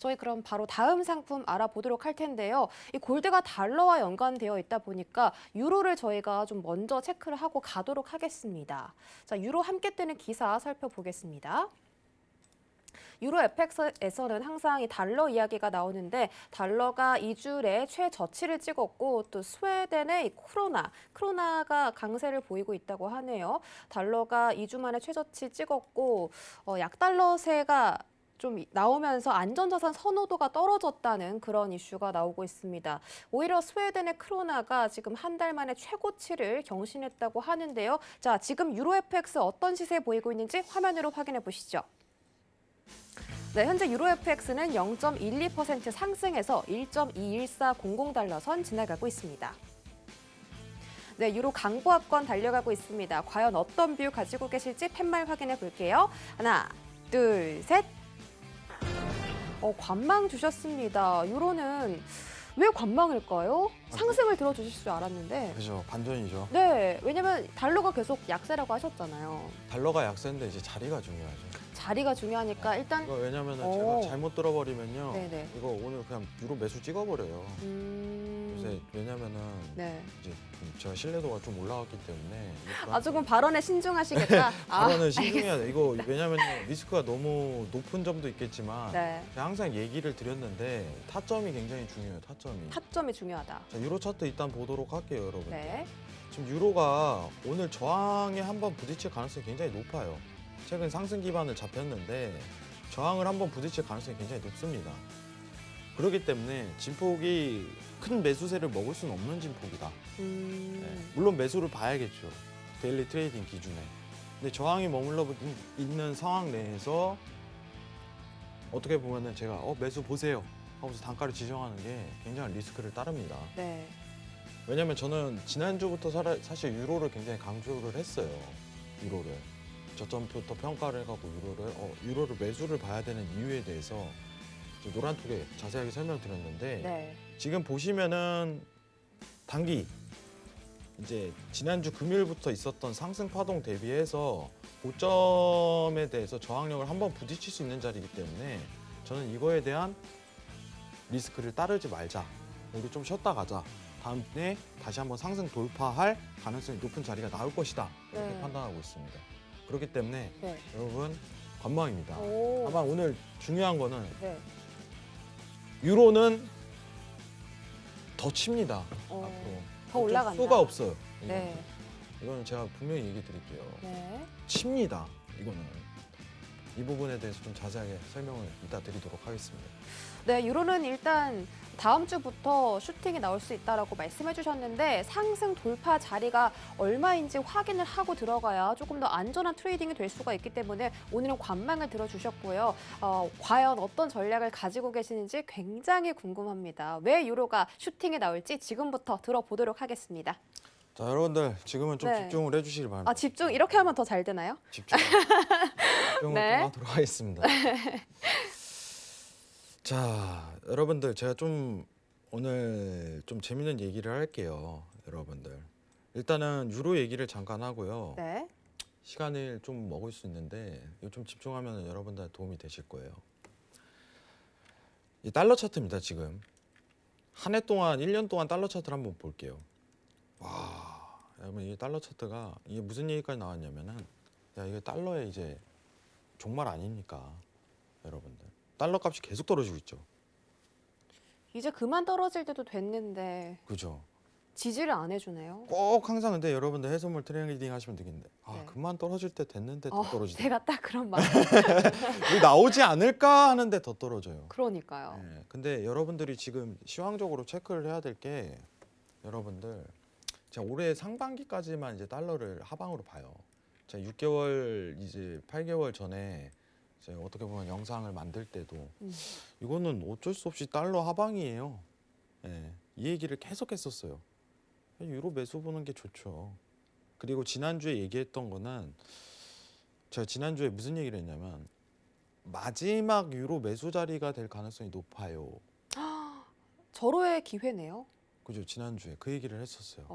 저희 그럼 바로 다음 상품 알아보도록 할 텐데요. 이 골드가 달러와 연관되어 있다 보니까 유로를 저희가 좀 먼저 체크를 하고 가도록 하겠습니다. 자, 유로 함께 뜨는 기사 살펴보겠습니다. 유로 FX에서는 항상 이 달러 이야기가 나오는데 달러가 2주일에 최저치를 찍었고 또 스웨덴의 이 크로나가 강세를 보이고 있다고 하네요. 달러가 2주 만에 최저치 찍었고 약달러세가 좀 나오면서 안전자산 선호도가 떨어졌다는 그런 이슈가 나오고 있습니다. 오히려 스웨덴의 크로나가 지금 한 달 만에 최고치를 경신했다고 하는데요. 자, 지금 유로 FX 어떤 시세 보이고 있는지 화면으로 확인해 보시죠. 네, 현재 유로 FX는 0.12% 상승해서 1.21400달러 선 지나가고 있습니다. 네, 유로 강보합권 달려가고 있습니다. 과연 어떤 뷰 가지고 계실지 팻말 확인해 볼게요. 하나, 둘, 셋. 관망 주셨습니다. 유로는 왜 관망일까요? 상승을 들어주실 줄 알았는데. 그죠, 반전이죠. 네, 왜냐면 달러가 계속 약세라고 하셨잖아요. 달러가 약세인데 이제 자리가 중요하죠. 자리가 중요하니까 일단 이거 왜냐면은 오. 제가 잘못 들어버리면요. 네네. 이거 오늘 그냥 유로 매수 찍어버려요. 요새 왜냐면은 네. 이제 제가 신뢰도가 좀 올라왔기 때문에 조금 발언에 신중하시겠다. 발언은 신중해야 돼. 이거 왜냐면 리스크가 너무 높은 점도 있겠지만 네. 제가 항상 얘기를 드렸는데 타점이 굉장히 중요해요. 타점이. 타점이 중요하다. 자, 유로 차트 일단 보도록 할게요, 여러분. 네. 지금 유로가 오늘 저항에 한번 부딪힐 가능성이 굉장히 높아요. 최근 상승 기반을 잡혔는데 저항을 한번 부딪힐 가능성이 굉장히 높습니다. 그렇기 때문에 진폭이 큰 매수세를 먹을 수는 없는 진폭이다. 네, 물론 매수를 봐야겠죠. 데일리 트레이딩 기준에. 근데 저항이 머물러 있는 상황 내에서 어떻게 보면은 제가 매수 보세요 하고서 단가를 지정하는 게 굉장히 리스크를 따릅니다. 네. 왜냐면 저는 지난주부터 사실 유로를 굉장히 강조를 했어요. 유로를. 저점부터 평가를 해갖고 유로를 매수를 봐야 되는 이유에 대해서 노란톡에 자세하게 설명드렸는데 네. 지금 보시면은 단기 이제 지난주 금요일부터 있었던 상승 파동 대비해서 고점에 대해서 저항력을 한번 부딪힐 수 있는 자리이기 때문에 저는 이거에 대한 리스크를 따르지 말자. 우리 좀 쉬었다 가자. 다음에 다시 한번 상승 돌파할 가능성이 높은 자리가 나올 것이다. 이렇게 네. 판단하고 있습니다. 그렇기 때문에 네. 여러분 관망입니다. 오. 다만 오늘 중요한 거는 네. 유로는 더 칩니다. 어, 앞으로. 더 올라간다. 수가 없어요. 네. 이거는 제가 분명히 얘기 드릴게요. 네. 칩니다. 이거는. 이 부분에 대해서 좀 자세하게 설명을 이따 드리도록 하겠습니다. 네, 유로는 일단 다음 주부터 슈팅이 나올 수 있다라고 말씀해 주셨는데 상승 돌파 자리가 얼마인지 확인을 하고 들어가야 조금 더 안전한 트레이딩이 될 수가 있기 때문에 오늘은 관망을 들어주셨고요. 과연 어떤 전략을 가지고 계시는지 굉장히 궁금합니다. 왜 유로가 슈팅이 나올지 지금부터 들어보도록 하겠습니다. 자, 여러분들 지금은 좀 네. 집중을 해주시기 바랍니다. 집중 이렇게 하면 더 잘 되나요? 집중을 네. 좀 하도록 하겠습니다. 자, 여러분들 제가 좀 오늘 좀 재밌는 얘기를 할게요. 여러분들 일단은 유로 얘기를 잠깐 하고요. 네. 시간을 좀 먹을 수 있는데 이거 좀 집중하면 여러분들 도움이 되실 거예요. 이 달러 차트입니다. 지금 한 해 동안 1년 동안 달러 차트를 한번 볼게요. 와, 여러분 이 달러 차트가 이게 무슨 얘기까지 나왔냐면은 이게 달러의 이제 종말 아닙니까? 여러분들 달러 값이 계속 떨어지고 있죠. 이제 그만 떨어질 때도 됐는데 그죠? 지지를 안 해주네요. 꼭 항상 근데 여러분들 해소물 트레이딩 하시면 되겠는데 네. 그만 떨어질 때 됐는데 더 떨어지다. 제가 딱 그런 말. 나오지 않을까 하는데 더 떨어져요. 그러니까요. 네, 근데 여러분들이 지금 시황적으로 체크를 해야 될 게 여러분들 제가 올해 상반기까지만 이제 달러를 하방으로 봐요. 제가 6개월 이제 8개월 전에 이제 어떻게 보면 영상을 만들 때도 이거는 어쩔 수 없이 달러 하방이에요. 네, 이 얘기를 계속 했었어요. 유로 매수 보는 게 좋죠. 그리고 지난주에 얘기했던 거는 제가 지난주에 무슨 얘기를 했냐면 마지막 유로 매수 자리가 될 가능성이 높아요. 절호의 기회네요. 그죠? 지난주에 그 얘기를 했었어요.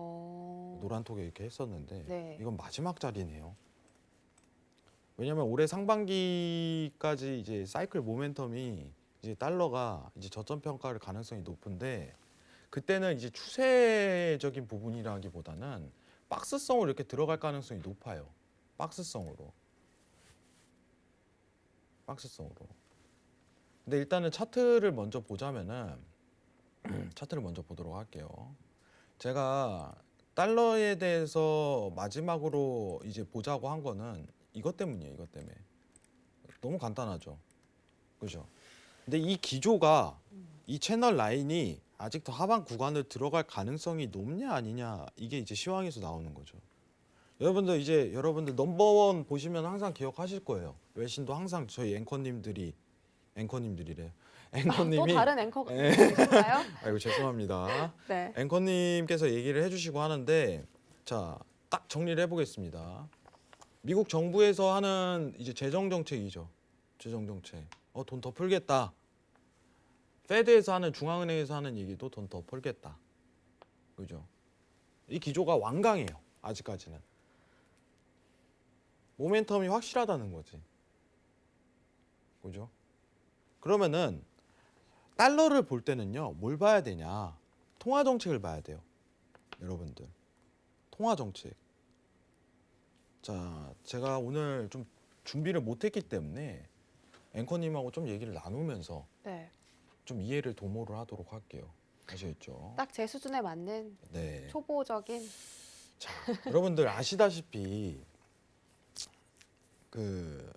노란톡에 이렇게 했었는데 네. 이건 마지막 자리네요. 왜냐하면 올해 상반기까지 이제 사이클 모멘텀이 이제 달러가 이제 저점 평가를 가능성이 높은데 그때는 이제 추세적인 부분이라기보다는 박스성으로 이렇게 들어갈 가능성이 높아요. 박스성으로. 근데 일단은 차트를 먼저 보자면은 차트를 먼저 보도록 할게요. 제가 달러에 대해서 마지막으로 이제 보자고 한 거는 이것 때문이에요. 이것 때문에. 너무 간단하죠. 그죠? 근데 이 기조가 이 채널 라인이 아직 더 하방 구간을 들어갈 가능성이 높냐 아니냐 이게 이제 시황에서 나오는 거죠. 여러분들 넘버원 보시면 항상 기억하실 거예요. 외신도 항상 저희 앵커님들이래. 또 앵커님이 다른 앵커가 예. 계신가요? 아이고 죄송합니다. 네. 앵커님께서 얘기를 해주시고 하는데 자 딱 정리를 해보겠습니다. 미국 정부에서 하는 이제 재정 정책이죠. 재정 정책. 돈 더 풀겠다. 페드에서 하는 중앙은행에서 하는 얘기도 돈 더 풀겠다. 그죠? 이 기조가 완강해요. 아직까지는. 모멘텀이 확실하다는 거지. 그죠? 그러면은 달러를 볼 때는요. 뭘 봐야 되냐? 통화 정책을 봐야 돼요. 여러분들. 통화 정책. 자, 제가 오늘 좀 준비를 못했기 때문에 앵커님하고 좀 얘기를 나누면서 네. 좀 이해를 도모를 하도록 할게요. 아시겠죠? 딱 제 수준에 맞는 네. 초보적인 자, 여러분들 아시다시피 그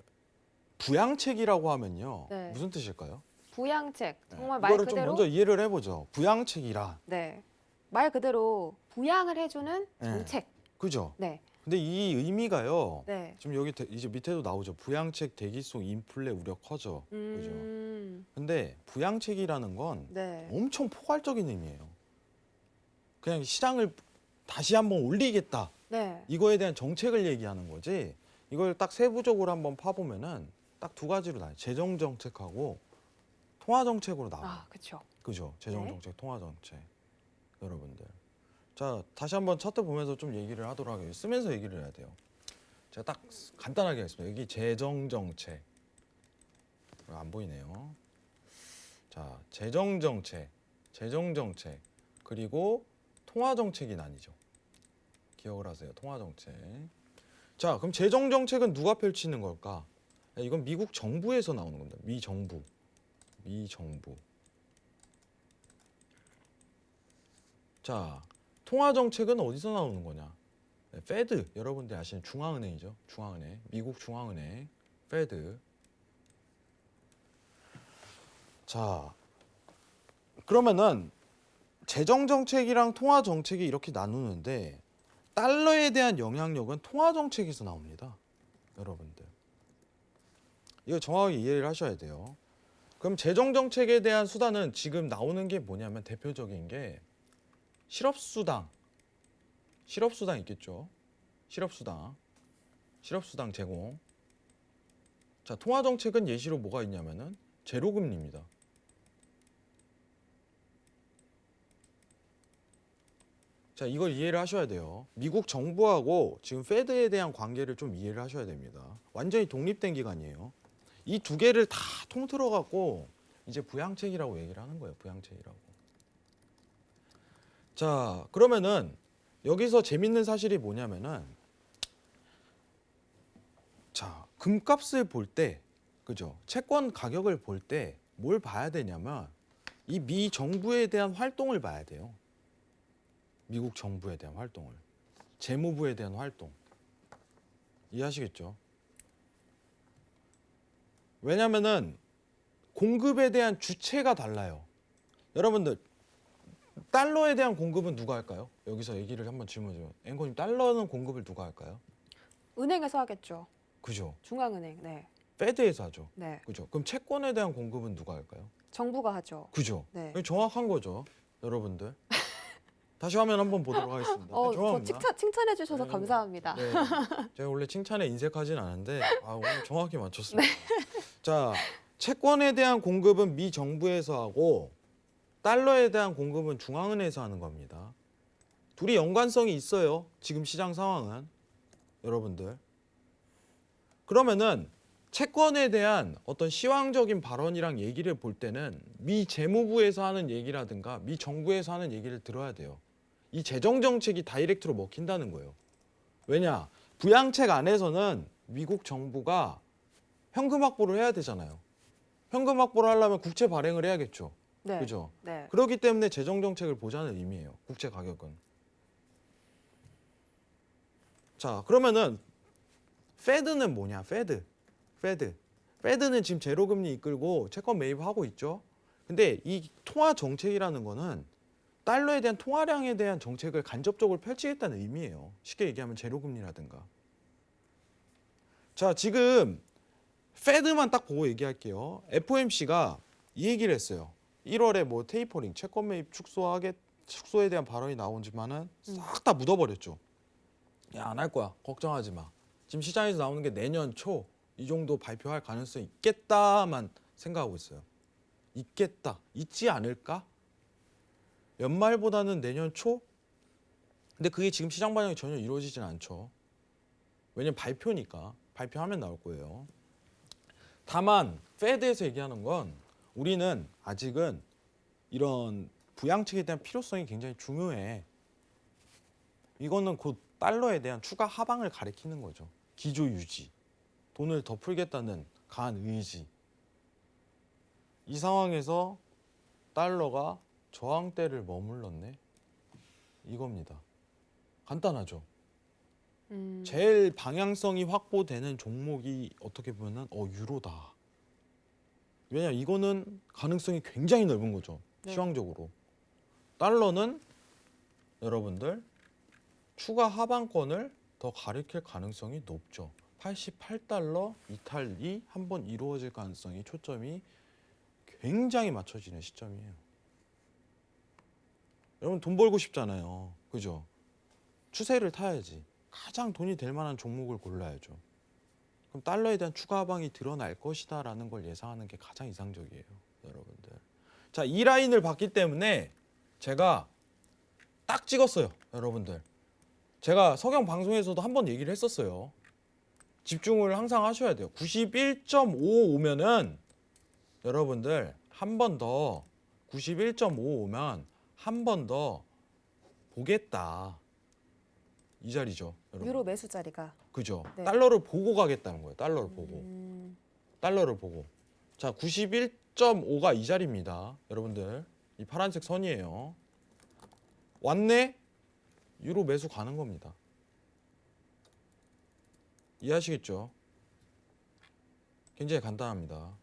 부양책이라고 하면요. 네. 무슨 뜻일까요? 부양책. 네. 정말 말 이거를 좀 그대로 먼저 이해를 해보죠. 부양책이라. 네. 말 그대로 부양을 해주는 네. 정책. 그죠? 네. 근데 이 의미가요. 네. 지금 여기 이제 밑에도 나오죠. 부양책 대기속 인플레 우려 커져. 그죠? 근데 부양책이라는 건 네. 엄청 포괄적인 의미예요. 그냥 시장을 다시 한번 올리겠다. 네. 이거에 대한 정책을 얘기하는 거지. 이걸 딱 세부적으로 한번 파보면은 딱 두 가지로 나와요. 재정 정책하고 통화 정책으로 나와요. 아, 그렇죠. 그죠? 재정 네. 정책, 통화 정책. 여러분들. 자, 다시 한번 차트 보면서 좀 얘기를 하도록 하겠습니다. 쓰면서 얘기를 해야 돼요. 제가 딱 간단하게 하겠습니다. 여기 재정 정책. 안 보이네요. 자, 재정 정책, 그리고 통화 정책이 나뉘죠. 기억을 하세요. 통화 정책. 자, 그럼 재정 정책은 누가 펼치는 걸까? 이건 미국 정부에서 나오는 겁니다. 미 정부. 자, 통화 정책은 어디서 나오는 거냐? 페드, 여러분들 아시는 중앙은행이죠. 중앙은행, 미국 중앙은행, 페드. 자, 그러면은 재정 정책이랑 통화 정책이 이렇게 나누는데 달러에 대한 영향력은 통화 정책에서 나옵니다. 여러분들. 이거 정확하게 이해를 하셔야 돼요. 그럼 재정 정책에 대한 수단은 지금 나오는 게 뭐냐면 대표적인 게 실업수당 있겠죠. 실업수당 제공. 자, 통화 정책은 예시로 뭐가 있냐면은 제로금리입니다. 자, 이걸 이해를 하셔야 돼요. 미국 정부하고 지금 페드에 대한 관계를 좀 이해를 하셔야 됩니다. 완전히 독립된 기관이에요. 이 두 개를 다 통틀어 갖고 이제 부양책이라고 얘기를 하는 거예요. 부양책이라고. 자, 그러면은 여기서 재밌는 사실이 뭐냐면은 자, 금값을 볼 때, 그죠? 채권 가격을 볼 때 뭘 봐야 되냐면 이 미 정부에 대한 활동을 봐야 돼요. 미국 정부에 대한 활동을. 재무부에 대한 활동. 이해하시겠죠? 왜냐면은 공급에 대한 주체가 달라요. 여러분들 달러에 대한 공급은 누가 할까요? 여기서 얘기를 한번 질문해줘요. 앵커님, 달러는 공급을 누가 할까요? 은행에서 하겠죠. 그죠? 중앙은행. 네. 페드에서 하죠. 네. 그죠? 그럼 채권에 대한 공급은 누가 할까요? 정부가 하죠. 그죠? 네. 정확한 거죠, 여러분들. 다시 화면 한번 보도록 하겠습니다. 저 죄송합니다. 칭찬해 주셔서 네. 감사합니다. 네, 제가 원래 칭찬에 인색하진 않은데 오늘 정확히 맞췄습니다. 자, 채권에 대한 공급은 미 정부에서 하고 달러에 대한 공급은 중앙은행에서 하는 겁니다. 둘이 연관성이 있어요. 지금 시장 상황은 여러분들. 그러면은 채권에 대한 어떤 시황적인 발언이랑 얘기를 볼 때는 미 재무부에서 하는 얘기라든가 미 정부에서 하는 얘기를 들어야 돼요. 이 재정 정책이 다이렉트로 먹힌다는 거예요. 왜냐? 부양책 안에서는 미국 정부가 현금 확보를 해야 되잖아요. 현금 확보를 하려면 국채 발행을 해야겠죠. 네. 그죠? 네. 그렇기 때문에 재정 정책을 보자는 의미예요. 국채 가격은. 자, 그러면은 페드는 뭐냐? 페드는 지금 제로 금리 이끌고 채권 매입하고 있죠. 근데 이 통화 정책이라는 거는 달러에 대한 통화량에 대한 정책을 간접적으로 펼치겠다는 의미예요. 쉽게 얘기하면 제로 금리라든가. 자, 지금 페드만 딱 보고 얘기할게요. FOMC가 이 얘기를 했어요. 1월에 뭐 테이퍼링, 채권 매입 축소에 대한 발언이 나오지만은 싹 다 묻어버렸죠. 야, 안 할 거야. 걱정하지 마. 지금 시장에서 나오는 게 내년 초 이 정도 발표할 가능성이 있겠다만 생각하고 있어요. 있겠다. 있지 않을까? 연말보다는 내년 초? 근데 그게 지금 시장 반영이 전혀 이루어지진 않죠. 왜냐면 발표니까. 발표하면 나올 거예요. 다만 페드에서 얘기하는 건 우리는 아직은 이런 부양책에 대한 필요성이 굉장히 중요해. 이거는 곧 달러에 대한 추가 하방을 가리키는 거죠. 기조 유지. 돈을 더 풀겠다는 강한 의지. 이 상황에서 달러가 저항대를 머물렀네. 이겁니다. 간단하죠. 제일 방향성이 확보되는 종목이 어떻게 보면 유로다. 왜냐 이거는 가능성이 굉장히 넓은 거죠. 네. 시황적으로. 달러는 여러분들 추가 하방권을 더 가리킬 가능성이 높죠. 88달러 이탈이 한번 이루어질 가능성이 초점이 굉장히 맞춰지는 시점이에요. 여러분 돈 벌고 싶잖아요. 그죠? 추세를 타야지. 가장 돈이 될 만한 종목을 골라야죠. 그럼 달러에 대한 추가 하방이 드러날 것이다라는 걸 예상하는 게 가장 이상적이에요. 여러분들. 자, 이 라인을 봤기 때문에 제가 딱 찍었어요. 여러분들. 제가 석영 방송에서도 한번 얘기를 했었어요. 집중을 항상 하셔야 돼요. 91.5 오면은 여러분들 한 번 더 91.5 오면 한 번 더 보겠다. 이 자리죠. 여러분. 유로 매수 자리가. 그죠. 네. 달러를 보고 가겠다는 거예요. 달러를 보고. 달러를 보고. 자, 91.5가 이 자리입니다. 여러분들. 이 파란색 선이에요. 왔네? 유로 매수 가는 겁니다. 이해하시겠죠? 굉장히 간단합니다.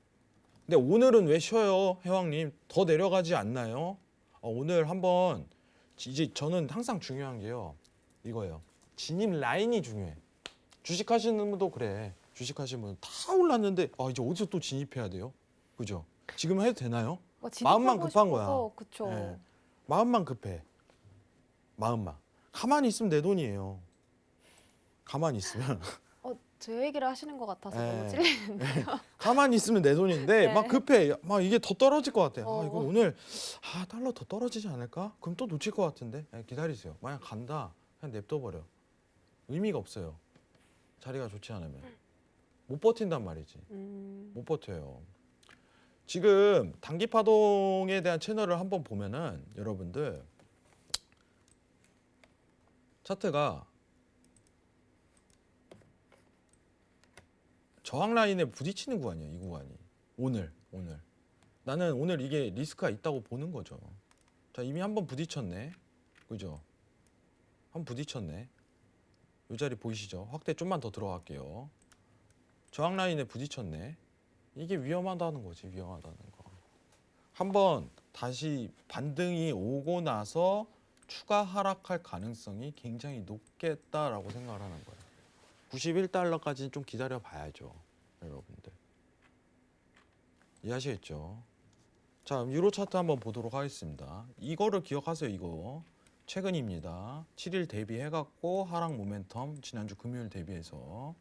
근데 오늘은 왜 쉬어요, 회왕님? 더 내려가지 않나요? 오늘 한번 이제 저는 항상 중요한 게요. 이거예요. 진입 라인이 중요해. 주식하시는 분도 그래. 주식하시는 분 다 올랐는데 이제 어디서 또 진입해야 돼요? 그죠? 지금 해도 되나요? 마음만 급한 거야. 그쵸. 네. 마음만 급해. 마음만. 가만히 있으면 내 돈이에요. 가만히 있으면. 제 얘기를 하시는 것 같아서 네. 너무 찔리는데요. 가만히 있으면 내 돈인데 네. 막 급해. 막 이게 더 떨어질 것 같아. 어. 이거 오늘 달러 더 떨어지지 않을까? 그럼 또 놓칠 것 같은데. 기다리세요. 만약 간다. 그냥 냅둬 버려. 의미가 없어요. 자리가 좋지 않으면 못 버틴단 말이지. 못 버텨요. 지금 단기 파동에 대한 채널을 한번 보면은 여러분들 차트가 저항 라인에 부딪히는 구간이에요. 이 구간이. 오늘. 나는 오늘 이게 리스크가 있다고 보는 거죠. 자, 이미 한번 부딪혔네. 그죠? 한번 부딪혔네. 이 자리 보이시죠? 확대 좀만 더 들어갈게요. 저항 라인에 부딪혔네. 이게 위험하다는 거지. 위험하다는 거. 한번 다시 반등이 오고 나서 추가 하락할 가능성이 굉장히 높겠다라고 생각을 하는 거예요. 91달러까지는 좀 기다려 봐야죠. 여러분들. 이해하시겠죠? 자, 유로 차트 한번 보도록 하겠습니다. 이거를 기억하세요. 이거. 최근입니다. 7일 대비해갖고 하락 모멘텀 지난주 금요일 대비해서.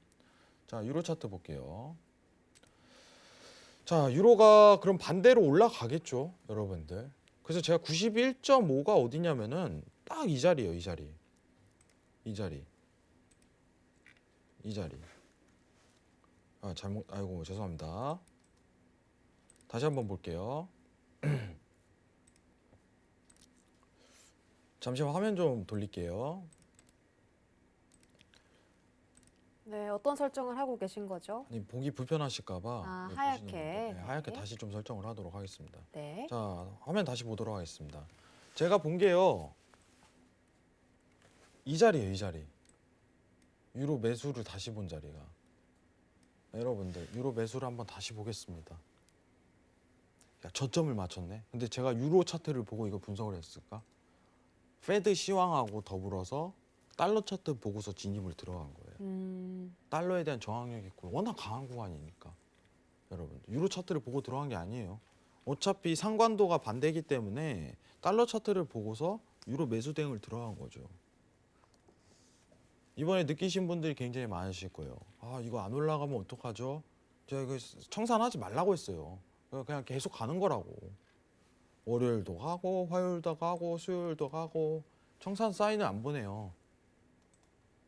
자, 유로 차트 볼게요. 자, 유로가 그럼 반대로 올라가겠죠. 여러분들. 그래서 제가 91.5가 어디냐면은 딱 이 자리예요. 이 자리. 이 자리. 아이고 죄송합니다. 다시 한번 볼게요. 잠시만 화면 좀 돌릴게요. 네, 어떤 설정을 하고 계신 거죠? 아니, 보기 불편하실까봐 아, 보시는 하얗게. 분들, 네, 하얗게 네. 다시 좀 설정을 하도록 하겠습니다. 네. 자, 화면 다시 보도록 하겠습니다. 제가 본 게요. 이 자리예요, 이 자리. 유로 매수를 다시 본 자리가. 여러분들, 유로 매수를 한번 다시 보겠습니다. 야, 저점을 맞췄네. 근데 제가 유로 차트를 보고 이거 분석을 했을까? 페드 시황하고 더불어서 달러 차트 보고서 진입을 들어간 거예요. 달러에 대한 저항력이 있고 워낙 강한 구간이니까. 여러분들, 유로 차트를 보고 들어간 게 아니에요. 어차피 상관도가 반대이기 때문에 달러 차트를 보고서 유로 매수 대응을 들어간 거죠. 이번에 느끼신 분들이 굉장히 많으실 거예요. 아, 이거 안 올라가면 어떡하죠? 제가 이거 청산하지 말라고 했어요. 그냥 계속 가는 거라고. 월요일도 가고 화요일도 가고 수요일도 가고 청산 사인을 안 보내요.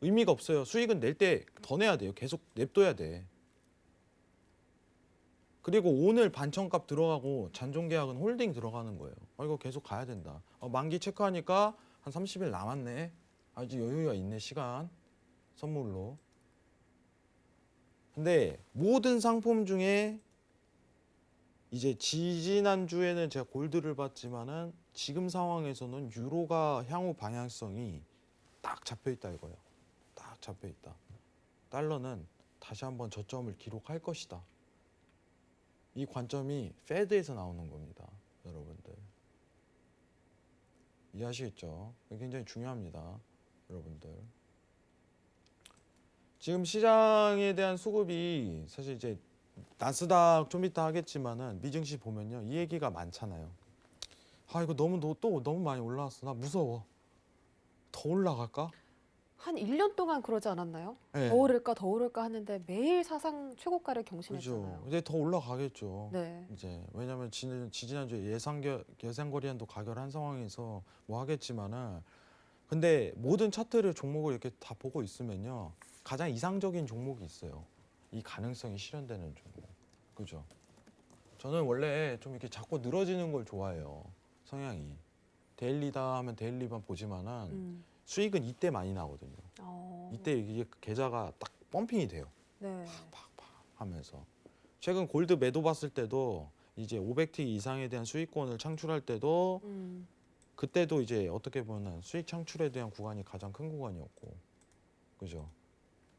의미가 없어요. 수익은 낼 때 더 내야 돼요. 계속 냅둬야 돼. 그리고 오늘 반천값 들어가고 잔존 계약은 홀딩 들어가는 거예요. 이거 계속 가야 된다. 만기 체크하니까 한 30일 남았네. 아직 여유가 있네, 시간. 선물로. 근데 모든 상품 중에 이제 지지난주에는 제가 골드를 봤지만은 지금 상황에서는 유로가 향후 방향성이 딱 잡혀 있다 이거예요. 딱 잡혀 있다. 달러는 다시 한번 저점을 기록할 것이다. 이 관점이 페드에서 나오는 겁니다, 여러분들. 이해하시겠죠? 굉장히 중요합니다, 여러분들. 지금 시장에 대한 수급이 사실 이제 나스닥 좀 이따 하겠지만은 미증시 보면요, 이 얘기가 많잖아요. 아, 이거 또 너무 많이 올라왔어. 나 무서워. 더 올라갈까? 한 1년 동안 그러지 않았나요? 네. 더 오를까 더 오를까 하는데 매일 사상 최고가를 그죠. 경신했잖아요. 이제 더 올라가겠죠. 네. 이제 왜냐면 지지난주에 예상거리안도 가결한 상황에서 뭐 하겠지만은, 근데 모든 차트를 종목을 이렇게 다 보고 있으면요, 가장 이상적인 종목이 있어요. 이 가능성이 실현되는 종목. 그죠? 저는 원래 좀 이렇게 자꾸 늘어지는 걸 좋아해요. 성향이. 데일리다 하면 데일리만 보지만은 음. 수익은 이때 많이 나거든요. 이때 이게 계좌가 딱 펌핑이 돼요. 네. 팍팍 하면서. 최근 골드 매도 봤을 때도 이제 500T 이상에 대한 수익권을 창출할 때도 그때도 이제 어떻게 보면 수익 창출에 대한 구간이 가장 큰 구간이었고, 그죠?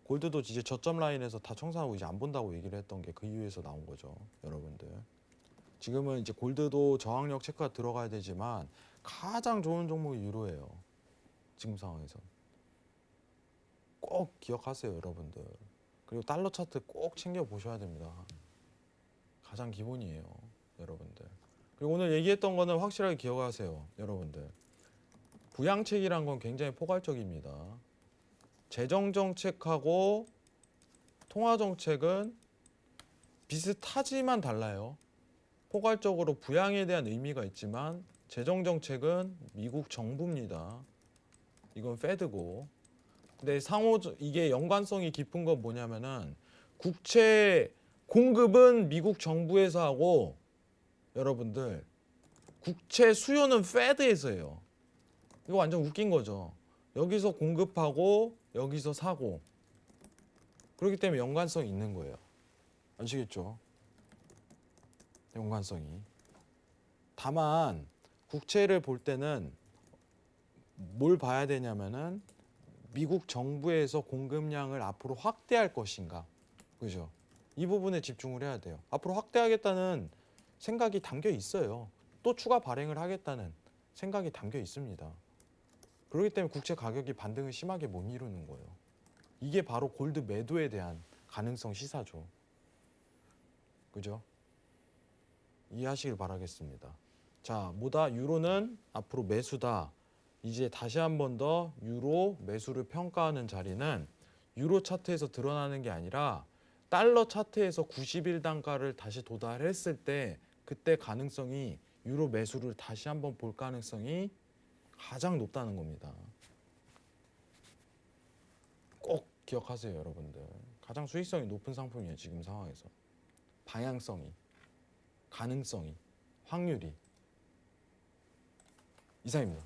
골드도 이제 저점 라인에서 다 청산하고 이제 안 본다고 얘기를 했던 게 그 이유에서 나온 거죠, 여러분들. 지금은 이제 골드도 저항력 체크가 들어가야 되지만 가장 좋은 종목이 유로예요, 지금 상황에서. 꼭 기억하세요, 여러분들. 그리고 달러 차트 꼭 챙겨 보셔야 됩니다. 가장 기본이에요, 여러분들. 그리고 오늘 얘기했던 거는 확실하게 기억하세요, 여러분들. 부양책이란 건 굉장히 포괄적입니다. 재정정책하고 통화정책은 비슷하지만 달라요. 포괄적으로 부양에 대한 의미가 있지만 재정정책은 미국 정부입니다. 이건 페드고. 근데 이게 연관성이 깊은 건 뭐냐면은 국채 공급은 미국 정부에서 하고, 여러분들, 국채 수요는 페드에서 해요. 이거 완전 웃긴 거죠. 여기서 공급하고 여기서 사고. 그렇기 때문에 연관성이 있는 거예요. 아시겠죠? 연관성이. 다만 국채를 볼 때는 뭘 봐야 되냐면은 미국 정부에서 공급량을 앞으로 확대할 것인가, 그죠? 이 부분에 집중을 해야 돼요. 앞으로 확대하겠다는 생각이 담겨 있어요. 또 추가 발행을 하겠다는 생각이 담겨 있습니다. 그렇기 때문에 국채 가격이 반등을 심하게 못 이루는 거예요. 이게 바로 골드 매도에 대한 가능성 시사죠. 그죠? 이해하시길 바라겠습니다. 자, 뭐다? 유로는 앞으로 매수다. 이제 다시 한 번 더 유로 매수를 평가하는 자리는 유로 차트에서 드러나는 게 아니라 달러 차트에서 90일 단가를 다시 도달했을 때, 그때 가능성이 유로 매수를 다시 한번 볼 가능성이 가장 높다는 겁니다. 꼭 기억하세요, 여러분들. 가장 수익성이 높은 상품이에요. 지금 상황에서. 방향성이, 가능성이, 확률이 이상입니다.